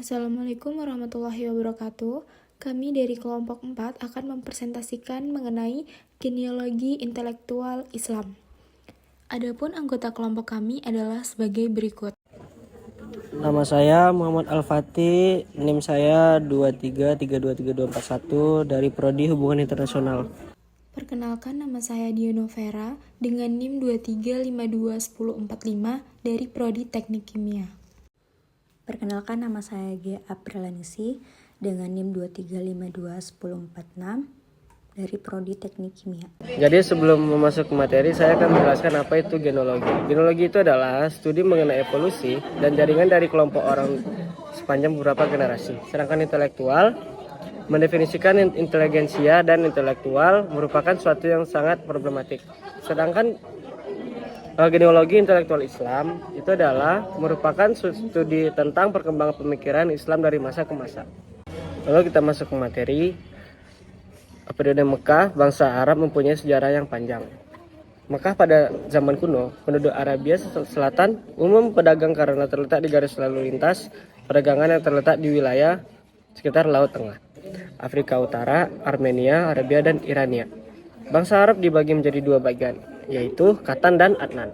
Assalamualaikum warahmatullahi wabarakatuh. Kami dari kelompok 4 akan mempresentasikan mengenai genealogi intelektual Islam. Adapun anggota kelompok kami adalah sebagai berikut. Nama saya Muhammad Al-Fatih, NIM saya 23323241 dari Prodi Hubungan Internasional. Perkenalkan, nama saya Diono Vera dengan NIM 23521045 dari Prodi Teknik Kimia. Perkenalkan, nama saya G. Aprilaningsih dengan NIM 23521046 dari Prodi Teknik Kimia. Jadi sebelum masuk ke materi, saya akan menjelaskan apa itu genealogi. Genealogi itu adalah studi mengenai evolusi dan jaringan dari kelompok orang sepanjang beberapa generasi. Sedangkan intelektual mendefinisikan inteligensia dan intelektual merupakan suatu yang sangat problematik. Sedangkan genealogi intelektual Islam itu adalah merupakan studi tentang perkembangan pemikiran Islam dari masa ke masa. Lalu kita masuk ke materi. Periode Mekah, bangsa Arab mempunyai sejarah yang panjang. Mekah pada zaman kuno, penduduk Arabia Selatan umum pedagang karena terletak di garis lalu lintas perdagangan yang terletak di wilayah sekitar Laut Tengah, Afrika Utara, Armenia, Arabia, dan Irania. Bangsa Arab dibagi menjadi dua bagian, yaitu Katan dan Adnan.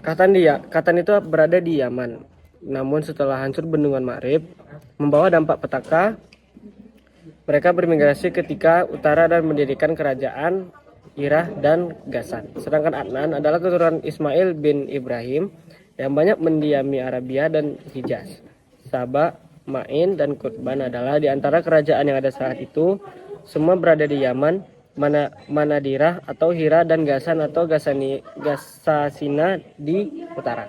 Katan itu berada di Yaman. Namun setelah hancur bendungan Ma'rib, membawa dampak petaka, mereka bermigrasi ketika utara dan mendirikan kerajaan Irah dan Ghassan. Sedangkan Adnan adalah keturunan Ismail bin Ibrahim yang banyak mendiami Arabia dan Hijaz. Saba, Ma'in, dan Qutban adalah di antara kerajaan yang ada saat itu. Semua berada di Yaman, Manadirah atau Hira, dan Ghassan atau Gassasina di utara.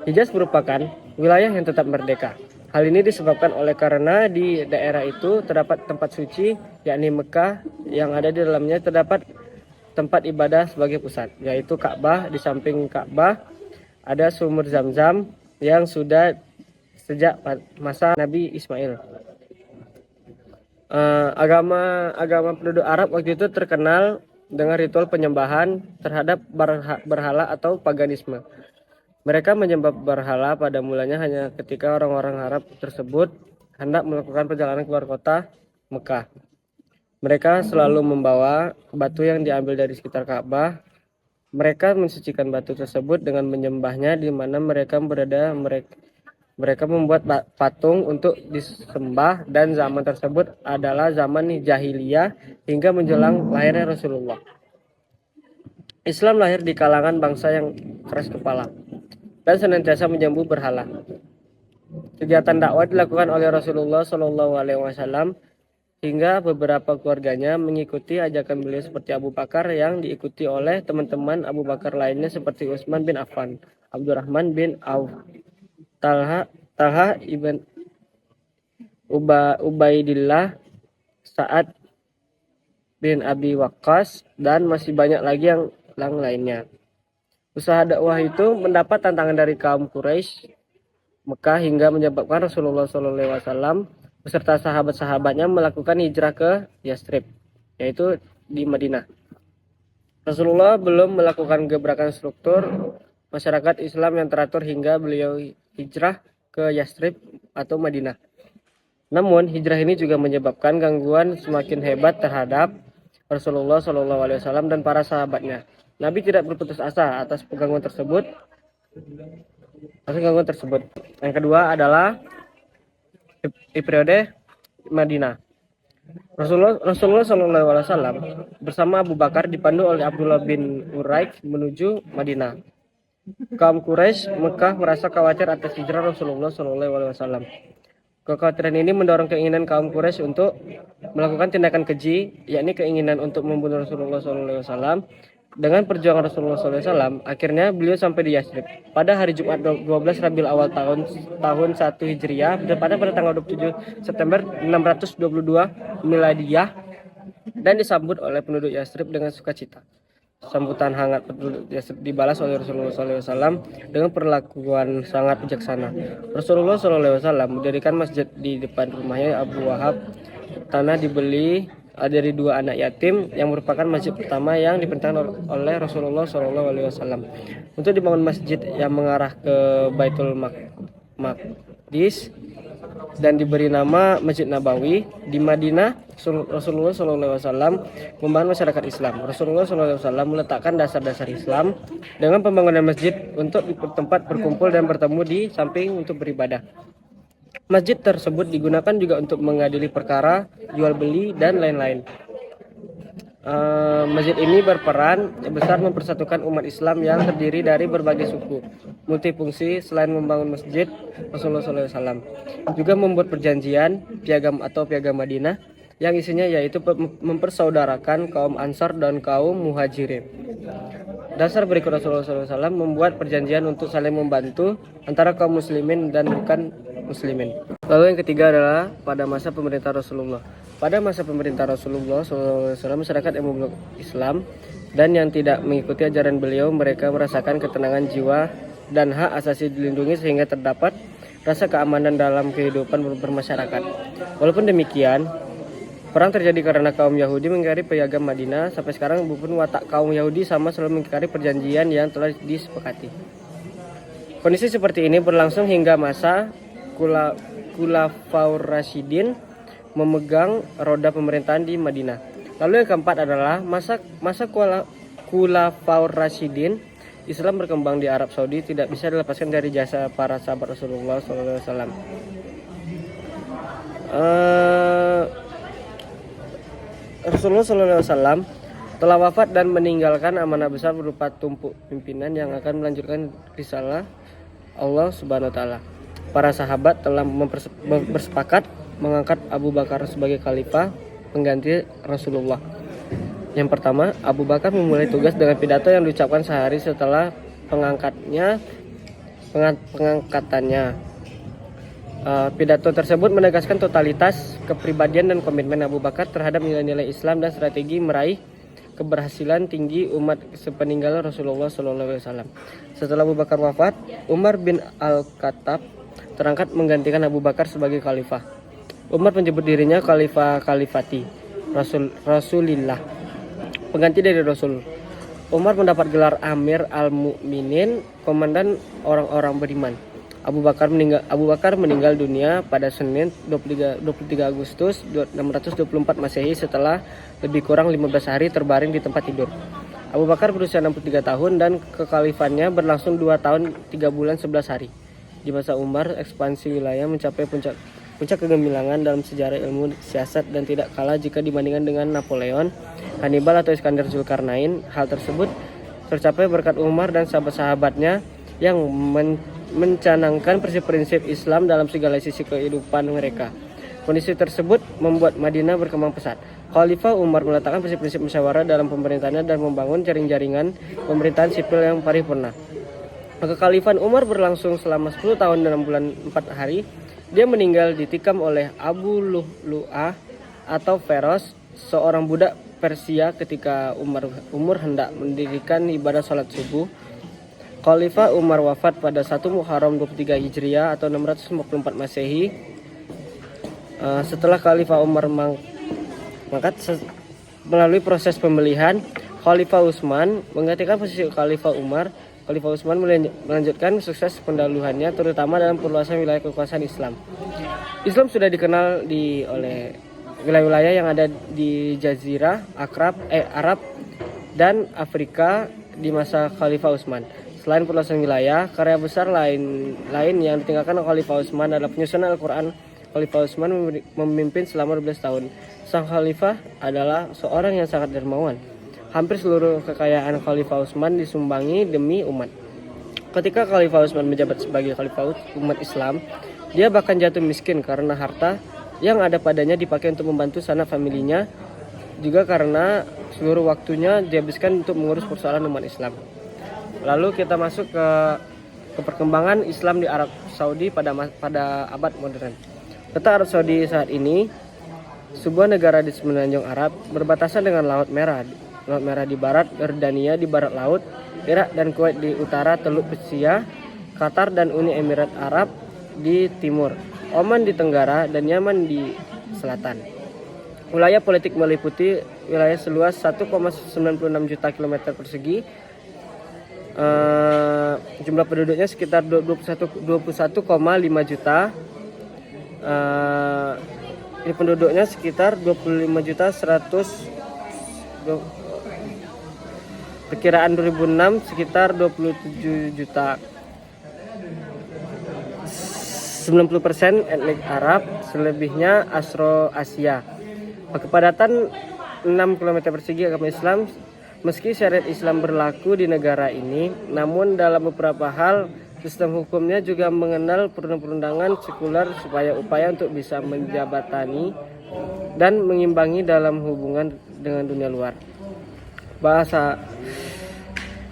Hijaz merupakan wilayah yang tetap merdeka. Hal ini disebabkan oleh karena di daerah itu terdapat tempat suci, yakni Mekah, yang ada di dalamnya terdapat tempat ibadah sebagai pusat, yaitu Ka'bah. Di samping Ka'bah ada sumur Zam-Zam yang sudah sejak masa Nabi Ismail. Agama penduduk Arab waktu itu terkenal dengan ritual penyembahan terhadap berhala atau paganisme. Mereka menyembah berhala pada mulanya hanya ketika orang-orang Arab tersebut hendak melakukan perjalanan keluar kota Mekah. Mereka selalu membawa batu yang diambil dari sekitar Ka'bah. Mereka mensucikan batu tersebut dengan menyembahnya di mana mereka berada. Mereka membuat patung untuk disembah, dan zaman tersebut adalah zaman jahiliyah hingga menjelang lahirnya Rasulullah. Islam lahir di kalangan bangsa yang keras kepala dan senantiasa menyembah berhala. Kegiatan dakwah dilakukan oleh Rasulullah SAW hingga beberapa keluarganya mengikuti ajakan beliau, seperti Abu Bakar yang diikuti oleh teman-teman Abu Bakar lainnya seperti Utsman bin Affan, Abdurrahman bin Auf, Talha ibn Ubaidillah, Sa'ad bin Abi Waqqas, dan masih banyak lagi yang lainnya. Usaha dakwah itu mendapat tantangan dari kaum Quraisy Mekah hingga menyebabkan Rasulullah SAW beserta sahabat-sahabatnya melakukan hijrah ke Yathrib, yaitu di Madinah. Rasulullah belum melakukan gebrakan struktur masyarakat Islam yang teratur hingga beliau hijrah ke Yathrib atau Madinah. Namun hijrah ini juga menyebabkan gangguan semakin hebat terhadap Rasulullah SAW dan para sahabatnya. Nabi tidak berputus asa atas gangguan tersebut. Yang kedua adalah di periode Madinah. Rasulullah SAW bersama Abu Bakar dipandu oleh Abdullah bin Uraik menuju Madinah. Kaum Quraisy Mekah merasa khawatir atas hijrah Rasulullah SAW. Kekhawatiran ini mendorong keinginan kaum Quraisy untuk melakukan tindakan keji, yakni keinginan untuk membunuh Rasulullah SAW. Dengan perjuangan Rasulullah SAW, akhirnya beliau sampai di Yathrib pada hari Jumat 12 Rabiul Awal tahun 1 Hijriah pada tanggal 27 September 622 Miladiyah, dan disambut oleh penduduk Yathrib dengan sukacita. Sambutan hangat penduduk Yathrib dibalas oleh Rasulullah SAW dengan perlakuan sangat bijaksana. Rasulullah SAW mendirikan masjid di depan rumahnya Abu Wahab. Tanah dibeli dari dua anak yatim yang merupakan masjid pertama yang diperintahkan oleh Rasulullah SAW. Untuk dibangun masjid yang mengarah ke Baitul Maqdis dan diberi nama Masjid Nabawi. Di Madinah, Rasulullah SAW membangun masyarakat Islam. Rasulullah SAW meletakkan dasar-dasar Islam dengan pembangunan masjid untuk tempat berkumpul dan bertemu di samping untuk beribadah. Masjid tersebut digunakan juga untuk mengadili perkara, jual beli, dan lain-lain. Masjid ini berperan besar mempersatukan umat Islam yang terdiri dari berbagai suku. Multifungsi. Selain membangun masjid, Rasulullah SAW juga membuat perjanjian piagam Madinah yang isinya yaitu mempersaudarakan kaum Ansar dan kaum Muhajirin. Dasar berikut Rasulullah SAW membuat perjanjian untuk saling membantu antara kaum muslimin dan bukan muslimin. Lalu yang ketiga adalah pada masa pemerintah Rasulullah. Pada masa pemerintah Rasulullah SAW, masyarakat yang memeluk Islam dan yang tidak mengikuti ajaran beliau, mereka merasakan ketenangan jiwa dan hak asasi dilindungi sehingga terdapat rasa keamanan dalam kehidupan bermasyarakat. Walaupun demikian, perang terjadi karena kaum Yahudi mengingkari piagam Madinah. Sampai sekarang pun watak kaum Yahudi sama selalu mengingkari perjanjian yang telah disepakati. Kondisi seperti ini berlangsung hingga masa Khulafaur Rasyidin memegang roda pemerintahan di Madinah. Lalu yang keempat adalah masa Khulafaur Rasyidin. Islam berkembang di Arab Saudi tidak bisa dilepaskan dari jasa para sahabat Rasulullah SAW. Rasulullah SAW telah wafat dan meninggalkan amanah besar berupa tumpuk pimpinan yang akan melanjutkan risalah Allah Subhanahu wa taala. Para sahabat telah bersepakat mengangkat Abu Bakar sebagai khalifah pengganti Rasulullah. Yang pertama, Abu Bakar memulai tugas dengan pidato yang diucapkan sehari setelah pengangkatannya. Pidato tersebut menegaskan totalitas kepribadian dan komitmen Abu Bakar terhadap nilai-nilai Islam dan strategi meraih keberhasilan tinggi umat sepeninggal Rasulullah SAW. Setelah Abu Bakar wafat, Umar bin Al-Khattab terangkat menggantikan Abu Bakar sebagai khalifah. Umar menyebut dirinya Khalifati Rasulillah, pengganti dari Rasul. Umar mendapat gelar Amir al-Mu'minin, komandan orang-orang beriman. Abu Bakar meninggal dunia pada Senin 23 Agustus 624 Masehi setelah lebih kurang 15 hari terbaring di tempat tidur. Abu Bakar berusia 63 tahun dan kekhalifannya berlangsung 2 tahun 3 bulan 11 hari. Di masa Umar, ekspansi wilayah mencapai puncak kegemilangan dalam sejarah ilmu siasat dan tidak kalah jika dibandingkan dengan Napoleon, Hannibal atau Iskandar Zulkarnain. Hal tersebut tercapai berkat Umar dan sahabat-sahabatnya yang mencanangkan prinsip-prinsip Islam dalam segala sisi kehidupan mereka. Kondisi tersebut membuat Madinah berkembang pesat. Khalifah Umar meletakkan prinsip-prinsip musyawarah dalam pemerintahannya dan membangun jaring-jaringan pemerintahan sipil yang paripurna. Kekhalifahan Umar berlangsung selama 10 tahun dan 6 bulan 4 hari. Dia meninggal ditikam oleh Abu Lu'lu'ah atau Feroz, seorang budak Persia ketika Umar hendak mendirikan ibadah sholat subuh. Khalifah Umar wafat pada 1 Muharram 23 Hijriah atau 654 Masehi. Setelah Khalifah Umar mangkat melalui proses pemilihan, Khalifah Utsman menggantikan posisi Khalifah Umar. Khalifah Utsman melanjutkan sukses pendahuluannya terutama dalam perluasan wilayah kekuasaan Islam. Islam sudah dikenal oleh wilayah-wilayah yang ada di Jazirah Arab dan Afrika di masa Khalifah Utsman. Selain perluasan wilayah, karya besar lain yang ditinggalkan Khalifah Utsman adalah penyusunan Al-Quran. Khalifah Utsman memimpin selama 12 tahun. Sang khalifah adalah seorang yang sangat dermawan. Hampir seluruh kekayaan Khalifah Utsman disumbangi demi umat. Ketika Khalifah Utsman menjabat sebagai khalifah umat Islam, dia bahkan jatuh miskin karena harta yang ada padanya dipakai untuk membantu sanak familinya, juga karena seluruh waktunya dihabiskan untuk mengurus persoalan umat Islam. Lalu kita masuk ke perkembangan Islam di Arab Saudi pada abad modern. Peta Arab Saudi saat ini sebuah negara di semenanjung Arab berbatasan dengan Laut Merah di barat, Yordania di barat laut, Irak dan Kuwait di utara, Teluk Persia, Qatar dan Uni Emirat Arab di timur, Oman di tenggara dan Yaman di selatan. Wilayah politik meliputi wilayah seluas 1,96 juta kilometer persegi. Jumlah penduduknya sekitar 21,5 juta. Ini penduduknya sekitar 25 juta 100. Perkiraan 2006 sekitar 27 juta. 90% etnik Arab, selebihnya Asia. Kepadatan 6 km persegi agama Islam. Meski syariat Islam berlaku di negara ini, namun dalam beberapa hal sistem hukumnya juga mengenal perundangan sekuler supaya upaya untuk bisa menjabatani dan mengimbangi dalam hubungan dengan dunia luar.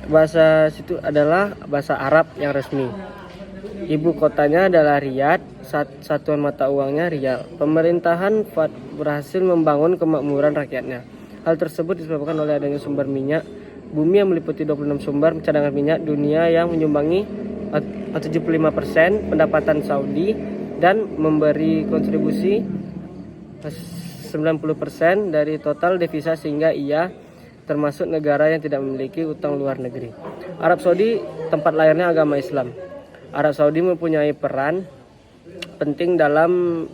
Bahasa situ adalah bahasa Arab yang resmi. Ibu kotanya adalah Riyadh, satuan mata uangnya rial. Pemerintahan Fad berhasil membangun kemakmuran rakyatnya. Hal tersebut disebabkan oleh adanya sumber minyak bumi yang meliputi 26 sumber cadangan minyak dunia yang menyumbangi 75% pendapatan Saudi dan memberi kontribusi 90% dari total devisa, sehingga ia termasuk negara yang tidak memiliki utang luar negeri. Arab Saudi tempat lahirnya agama Islam. Arab Saudi mempunyai peran penting dalam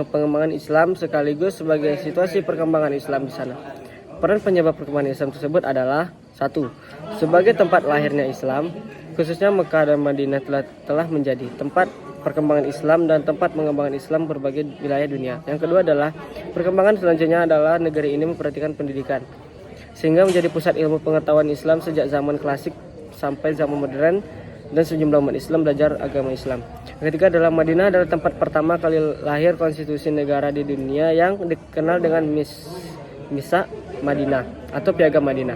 pengembangan Islam sekaligus sebagai situasi perkembangan Islam di sana. Peran penyebab perkembangan Islam tersebut adalah: 1. Sebagai tempat lahirnya Islam, khususnya Mekah dan Madinah telah menjadi tempat perkembangan Islam dan tempat pengembangan Islam berbagai wilayah dunia. Yang kedua adalah perkembangan selanjutnya adalah negeri ini memperhatikan pendidikan, sehingga menjadi pusat ilmu pengetahuan Islam sejak zaman klasik sampai zaman modern, dan sejumlah umat Islam belajar agama Islam. Yang ketiga adalah Madinah adalah tempat pertama kali lahir konstitusi negara di dunia yang dikenal dengan Misak Madinah atau Piagam Madinah.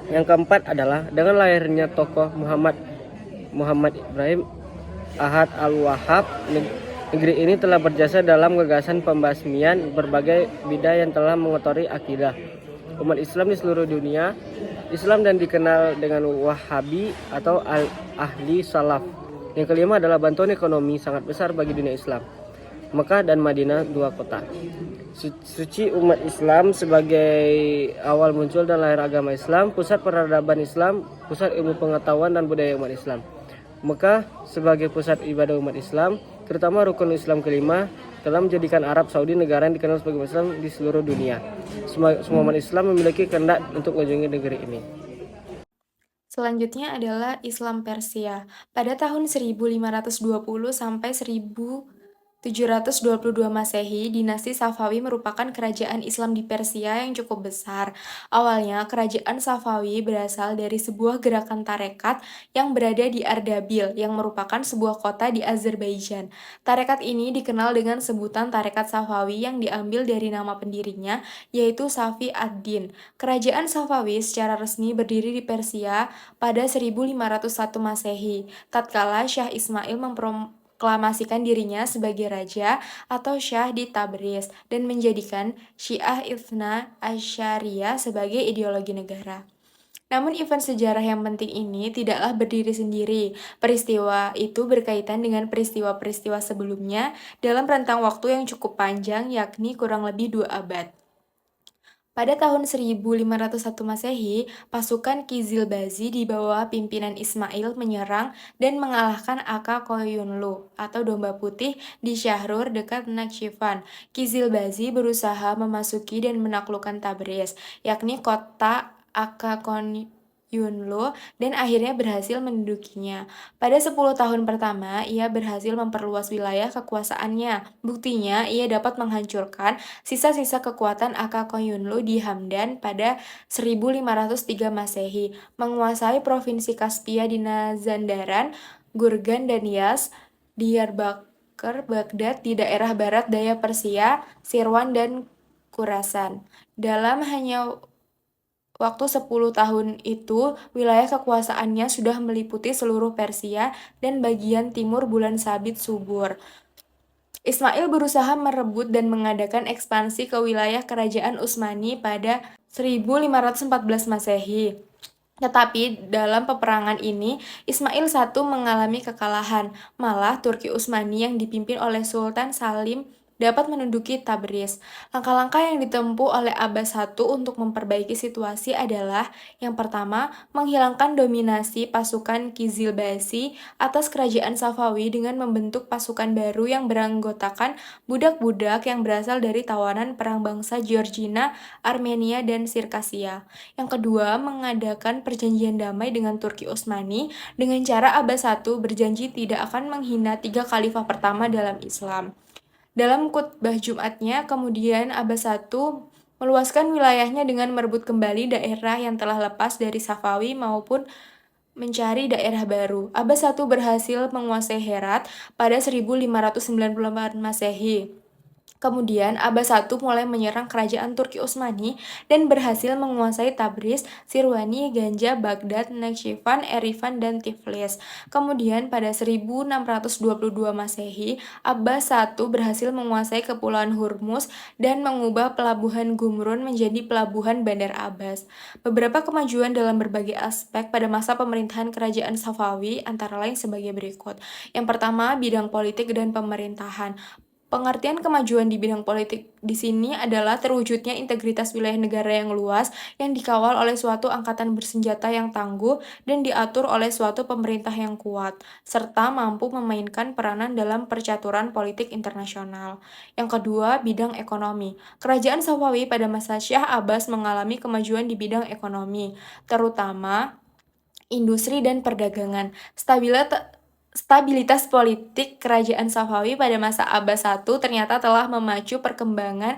Yang keempat adalah dengan lahirnya tokoh Muhammad Ibrahim Ahad Al-Wahhab, negeri ini telah berjasa dalam gagasan pembasmian berbagai bidah yang telah mengotori akidah umat Islam di seluruh dunia Islam dan dikenal dengan Wahabi atau Ahli Salaf. Yang kelima adalah bantuan ekonomi sangat besar bagi dunia Islam. Mekah dan Madinah, dua kota suci umat Islam, sebagai awal muncul dan lahir agama Islam, pusat peradaban Islam, pusat ilmu pengetahuan dan budaya umat Islam. Mekah sebagai pusat ibadah umat Islam, terutama rukun Islam kelima, telah menjadikan Arab Saudi negara yang dikenal sebagai umat Islam di seluruh dunia. Semua umat Islam memiliki kehendak untuk mengunjungi negeri ini. Selanjutnya adalah Islam Persia. Pada tahun 1520 sampai 1722 Masehi, dinasti Safawi merupakan kerajaan Islam di Persia yang cukup besar. Awalnya, kerajaan Safawi berasal dari sebuah gerakan tarekat yang berada di Ardabil, yang merupakan sebuah kota di Azerbaijan. Tarekat ini dikenal dengan sebutan Tarekat Safawi yang diambil dari nama pendirinya, yaitu Safi ad-Din. Kerajaan Safawi secara resmi berdiri di Persia pada 1501 Masehi, tatkala Syah Ismail proklamasikan dirinya sebagai raja atau syah di Tabriz dan menjadikan Syiah Itsna Asyariyah sebagai ideologi negara. Namun event sejarah yang penting ini tidaklah berdiri sendiri. Peristiwa itu berkaitan dengan peristiwa-peristiwa sebelumnya dalam rentang waktu yang cukup panjang, yakni kurang lebih 2 abad. Pada tahun 1501 Masehi, pasukan Kizilbazi di bawah pimpinan Ismail menyerang dan mengalahkan Aka Koyunlu atau domba putih di Syahrur dekat Nakhchivan. Kizilbazi berusaha memasuki dan menaklukkan Tabriz, yakni kota Aka Koyunlu, dan akhirnya berhasil mendudukinya. Pada 10 tahun pertama, ia berhasil memperluas wilayah kekuasaannya. Buktinya, ia dapat menghancurkan sisa-sisa kekuatan Aka Koyunlu di Hamdan pada 1503 Masehi, menguasai provinsi Kaspia di Mazandaran, Gurgan dan Yas, Diyarbakir, Baghdad di daerah barat daya Persia, Sirwan dan Khurasan. Dalam hanya waktu 10 tahun itu, wilayah kekuasaannya sudah meliputi seluruh Persia dan bagian timur bulan sabit subur. Ismail berusaha merebut dan mengadakan ekspansi ke wilayah kerajaan Utsmani pada 1514 Masehi. Tetapi dalam peperangan ini, Ismail I mengalami kekalahan. Malah Turki Utsmani yang dipimpin oleh Sultan Salim dapat menduduki Tabriz. Langkah-langkah yang ditempuh oleh Abbas I untuk memperbaiki situasi adalah yang pertama, menghilangkan dominasi pasukan Kizilbashi atas kerajaan Safawi dengan membentuk pasukan baru yang beranggotakan budak-budak yang berasal dari tawanan perang bangsa Georgina, Armenia, dan Sirkasia. Yang kedua, mengadakan perjanjian damai dengan Turki Utsmani dengan cara Abbas I berjanji tidak akan menghina 3 khalifah pertama dalam Islam. Dalam khutbah Jumatnya, kemudian Abbas I meluaskan wilayahnya dengan merebut kembali daerah yang telah lepas dari Safawi maupun mencari daerah baru. Abbas I berhasil menguasai Herat pada 1598 Masehi. Kemudian Abbas I mulai menyerang kerajaan Turki Utsmani dan berhasil menguasai Tabriz, Sirwani, Ganja, Baghdad, Nakhchivan, Erivan, dan Tiflis. Kemudian pada 1622 Masehi, Abbas I berhasil menguasai Kepulauan Hormuz dan mengubah pelabuhan Gumrun menjadi pelabuhan Bandar Abbas. Beberapa kemajuan dalam berbagai aspek pada masa pemerintahan kerajaan Safawi antara lain sebagai berikut. Yang pertama, bidang politik dan pemerintahan. Pengertian kemajuan di bidang politik di sini adalah terwujudnya integritas wilayah negara yang luas yang dikawal oleh suatu angkatan bersenjata yang tangguh dan diatur oleh suatu pemerintah yang kuat, serta mampu memainkan peranan dalam percaturan politik internasional. Yang kedua, bidang ekonomi. Kerajaan Safawi pada masa Syah Abbas mengalami kemajuan di bidang ekonomi, terutama industri dan perdagangan. Stabilitas politik kerajaan Safawi pada masa Abbas I ternyata telah memacu perkembangan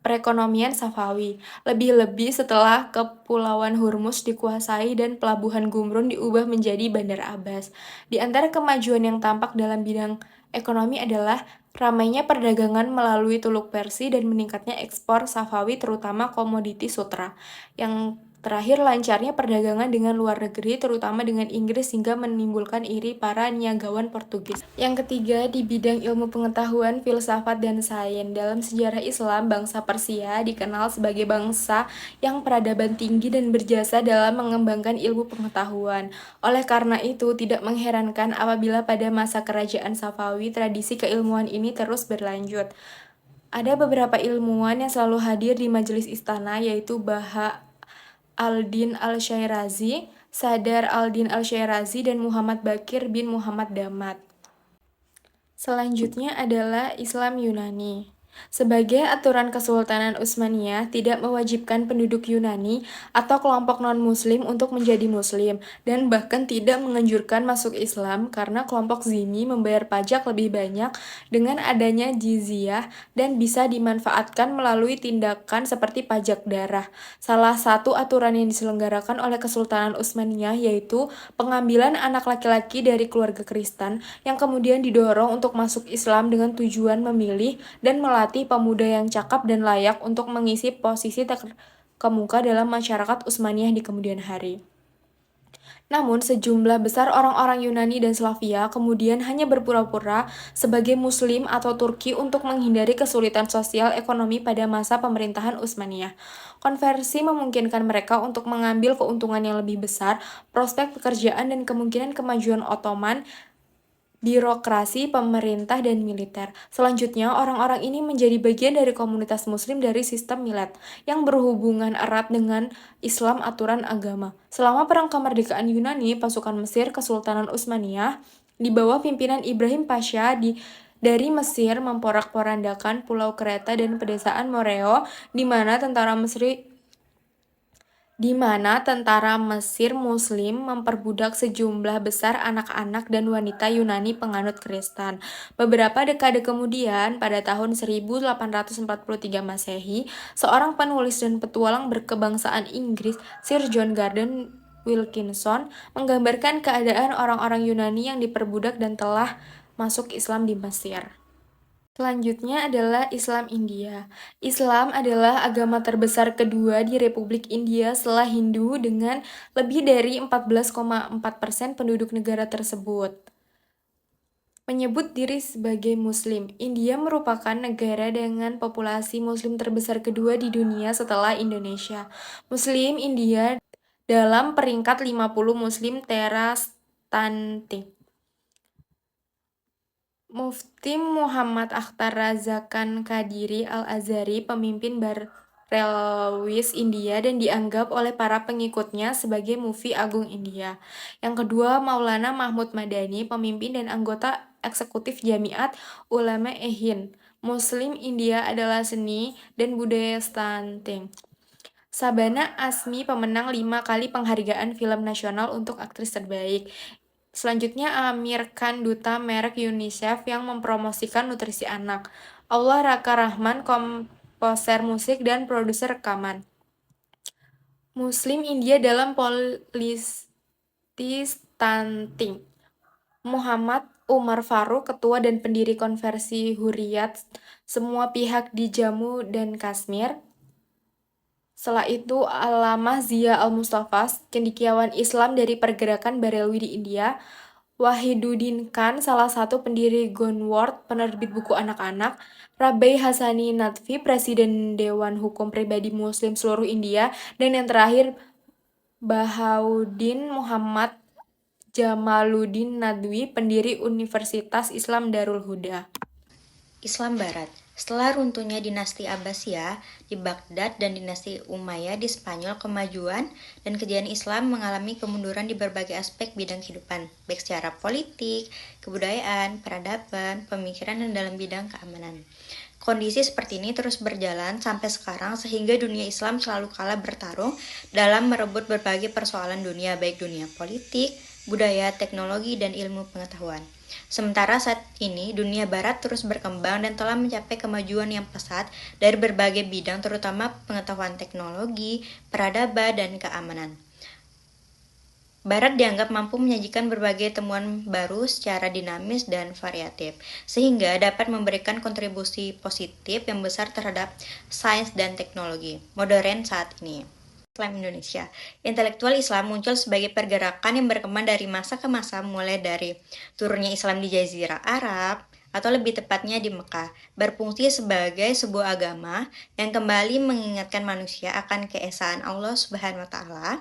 perekonomian Safawi. Lebih-lebih setelah Kepulauan Hormuz dikuasai dan pelabuhan Gumrun diubah menjadi Bandar Abbas. Di antara kemajuan yang tampak dalam bidang ekonomi adalah ramainya perdagangan melalui Teluk Persi dan meningkatnya ekspor Safawi terutama komoditi sutra. Yang terakhir, lancarnya perdagangan dengan luar negeri, terutama dengan Inggris, hingga menimbulkan iri para niagawan Portugis. Yang ketiga, di bidang ilmu pengetahuan, filsafat, dan sains. Dalam sejarah Islam, bangsa Persia dikenal sebagai bangsa yang peradaban tinggi dan berjasa dalam mengembangkan ilmu pengetahuan. Oleh karena itu, tidak mengherankan apabila pada masa kerajaan Safawi, tradisi keilmuan ini terus berlanjut. Ada beberapa ilmuwan yang selalu hadir di majelis istana, yaitu Baha al-Din al-Syairazi, Sadar al-Din al-Syairazi, dan Muhammad Bakir bin Muhammad Damat. Selanjutnya adalah Islam Yunani. Sebagai aturan Kesultanan Utsmaniyah tidak mewajibkan penduduk Yunani atau kelompok non-muslim untuk menjadi muslim dan bahkan tidak menganjurkan masuk Islam karena kelompok Zimmi membayar pajak lebih banyak dengan adanya jizyah dan bisa dimanfaatkan melalui tindakan seperti pajak darah. Salah satu aturan yang diselenggarakan oleh Kesultanan Utsmaniyah yaitu pengambilan anak laki-laki dari keluarga Kristen yang kemudian didorong untuk masuk Islam dengan tujuan memilih dan melatih pemuda yang cakap dan layak untuk mengisi posisi terkemuka dalam masyarakat Utsmaniyah di kemudian hari. Namun, sejumlah besar orang-orang Yunani dan Slavia kemudian hanya berpura-pura sebagai Muslim atau Turki untuk menghindari kesulitan sosial ekonomi pada masa pemerintahan Utsmaniyah. Konversi memungkinkan mereka untuk mengambil keuntungan yang lebih besar, prospek pekerjaan, dan kemungkinan kemajuan Ottoman, birokrasi, pemerintah, dan militer. Selanjutnya, orang-orang ini menjadi bagian dari komunitas Muslim dari sistem Milet, yang berhubungan erat dengan Islam aturan agama. Selama Perang Kemerdekaan Yunani, pasukan Mesir, Kesultanan Utsmaniyah, di bawah pimpinan Ibrahim Pasha dari Mesir memporak-porandakan Pulau Kreta dan pedesaan Moreo, di mana tentara Mesir Muslim memperbudak sejumlah besar anak-anak dan wanita Yunani penganut Kristen. Beberapa dekade kemudian, pada tahun 1843 Masehi, seorang penulis dan petualang berkebangsaan Inggris, Sir John Gordon Wilkinson, menggambarkan keadaan orang-orang Yunani yang diperbudak dan telah masuk Islam di Mesir. Selanjutnya adalah Islam India. Islam adalah agama terbesar kedua di Republik India setelah Hindu dengan lebih dari 14,4% penduduk negara tersebut menyebut diri sebagai Muslim. India merupakan negara dengan populasi Muslim terbesar kedua di dunia setelah Indonesia. Muslim India dalam peringkat 50 Muslim terastante. Mufti Muhammad Akhtar Raza Khan Qadiri Al-Azhari, pemimpin Barelwis India dan dianggap oleh para pengikutnya sebagai Mufti Agung India. Yang kedua, Maulana Mahmud Madani, pemimpin dan anggota eksekutif Jamiat Ulama Hind. Muslim India adalah seni dan budaya stunting. Sabana Azmi, pemenang 5 kali penghargaan film nasional untuk aktris terbaik. Selanjutnya Amir Khan, duta merek UNICEF yang mempromosikan nutrisi anak. Allah Raka Rahman, komposer musik dan produser rekaman. Muslim India dalam polisi stunting. Muhammad Umar Faruk, ketua dan pendiri konversi Hurriyat semua pihak di Jammu dan Kashmir. Setelah itu Allamah Zia Al-Mustafa, cendekiawan Islam dari pergerakan Barelwi di India. Wahiduddin Khan, salah satu pendiri Gonward, penerbit buku anak-anak. Rabai Hasani Nadvi, Presiden Dewan Hukum Pribadi Muslim seluruh India. Dan yang terakhir, Bahauddin Muhammad Jamaluddin Nadwi, pendiri Universitas Islam Darul Huda. Islam Barat. Setelah runtuhnya dinasti Abbasiyah di Baghdad dan dinasti Umayyah di Spanyol, kemajuan dan kejayaan Islam mengalami kemunduran di berbagai aspek bidang kehidupan, baik secara politik, kebudayaan, peradaban, pemikiran, dan dalam bidang keamanan. Kondisi seperti ini terus berjalan sampai sekarang sehingga dunia Islam selalu kalah bertarung dalam merebut berbagai persoalan dunia, baik dunia politik, budaya, teknologi, dan ilmu pengetahuan. Sementara saat ini, dunia barat terus berkembang dan telah mencapai kemajuan yang pesat dari berbagai bidang, terutama pengetahuan teknologi, peradaban, dan keamanan. Barat dianggap mampu menyajikan berbagai temuan baru secara dinamis dan variatif, sehingga dapat memberikan kontribusi positif yang besar terhadap sains dan teknologi modern saat ini. Islam Indonesia. Intelektual Islam muncul sebagai pergerakan yang berkembang dari masa ke masa, mulai dari turunnya Islam di Jazirah Arab, atau lebih tepatnya di Mekah, berfungsi sebagai sebuah agama yang kembali mengingatkan manusia akan keesaan Allah Subhanahu wa Ta'ala.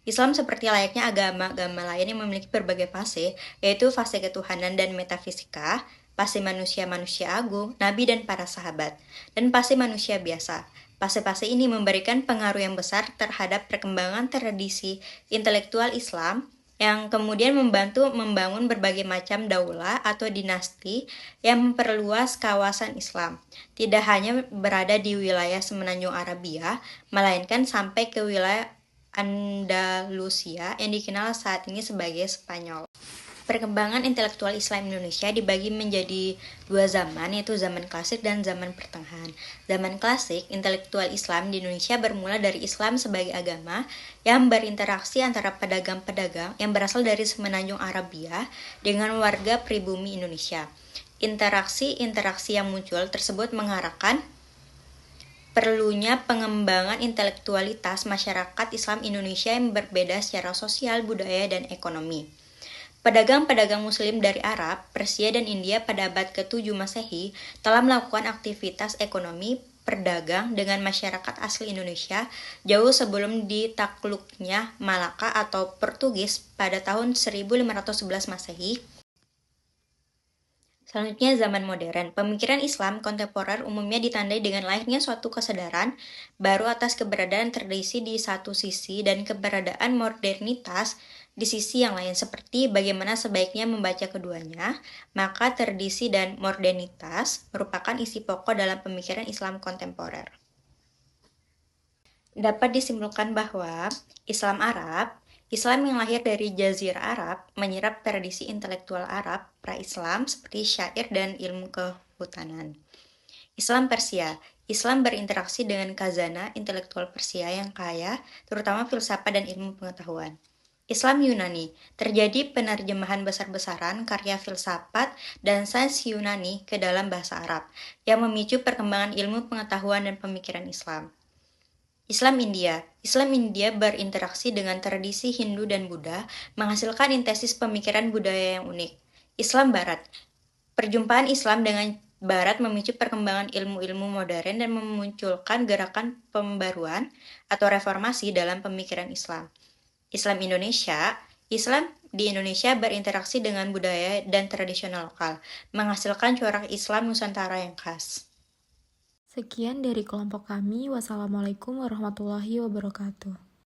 Islam seperti layaknya agama-agama lain yang memiliki berbagai fase, yaitu fase ketuhanan dan metafisika, fase manusia-manusia agung, nabi dan para sahabat, dan fase manusia biasa. Fase-fase ini memberikan pengaruh yang besar terhadap perkembangan tradisi intelektual Islam yang kemudian membantu membangun berbagai macam daulah atau dinasti yang memperluas kawasan Islam. Tidak hanya berada di wilayah semenanjung Arabia, melainkan sampai ke wilayah Andalusia yang dikenal saat ini sebagai Spanyol. Perkembangan intelektual Islam Indonesia dibagi menjadi dua zaman, yaitu zaman klasik dan zaman pertengahan. Zaman klasik, intelektual Islam di Indonesia bermula dari Islam sebagai agama yang berinteraksi antara pedagang-pedagang yang berasal dari semenanjung Arabia dengan warga pribumi Indonesia. Interaksi-interaksi yang muncul tersebut mengarahkan perlunya pengembangan intelektualitas masyarakat Islam Indonesia yang berbeda secara sosial, budaya, dan ekonomi. Pedagang-pedagang Muslim dari Arab, Persia, dan India pada abad ke-7 Masehi telah melakukan aktivitas ekonomi perdagang dengan masyarakat asli Indonesia jauh sebelum ditakluknya Malaka atau Portugis pada tahun 1511 Masehi. Selanjutnya, zaman modern. Pemikiran Islam kontemporer umumnya ditandai dengan lahirnya suatu kesadaran baru atas keberadaan tradisi di satu sisi dan keberadaan modernitas di sisi yang lain, seperti bagaimana sebaiknya membaca keduanya. Maka tradisi dan modernitas merupakan isi pokok dalam pemikiran Islam kontemporer. Dapat disimpulkan bahwa Islam Arab, Islam yang lahir dari Jazirah Arab, menyerap tradisi intelektual Arab pra-Islam seperti syair dan ilmu kehutanan. Islam Persia, Islam berinteraksi dengan khazanah intelektual Persia yang kaya, terutama filsafat dan ilmu pengetahuan. Islam Yunani, terjadi penerjemahan besar-besaran karya filsafat dan sains Yunani ke dalam bahasa Arab, yang memicu perkembangan ilmu pengetahuan dan pemikiran Islam. Islam India berinteraksi dengan tradisi Hindu dan Buddha, menghasilkan sintesis pemikiran budaya yang unik. Islam Barat, perjumpaan Islam dengan Barat memicu perkembangan ilmu-ilmu modern dan memunculkan gerakan pembaruan atau reformasi dalam pemikiran Islam. Islam Indonesia, Islam di Indonesia berinteraksi dengan budaya dan tradisional lokal, menghasilkan corak Islam Nusantara yang khas. Sekian dari kelompok kami. Wassalamualaikum warahmatullahi wabarakatuh.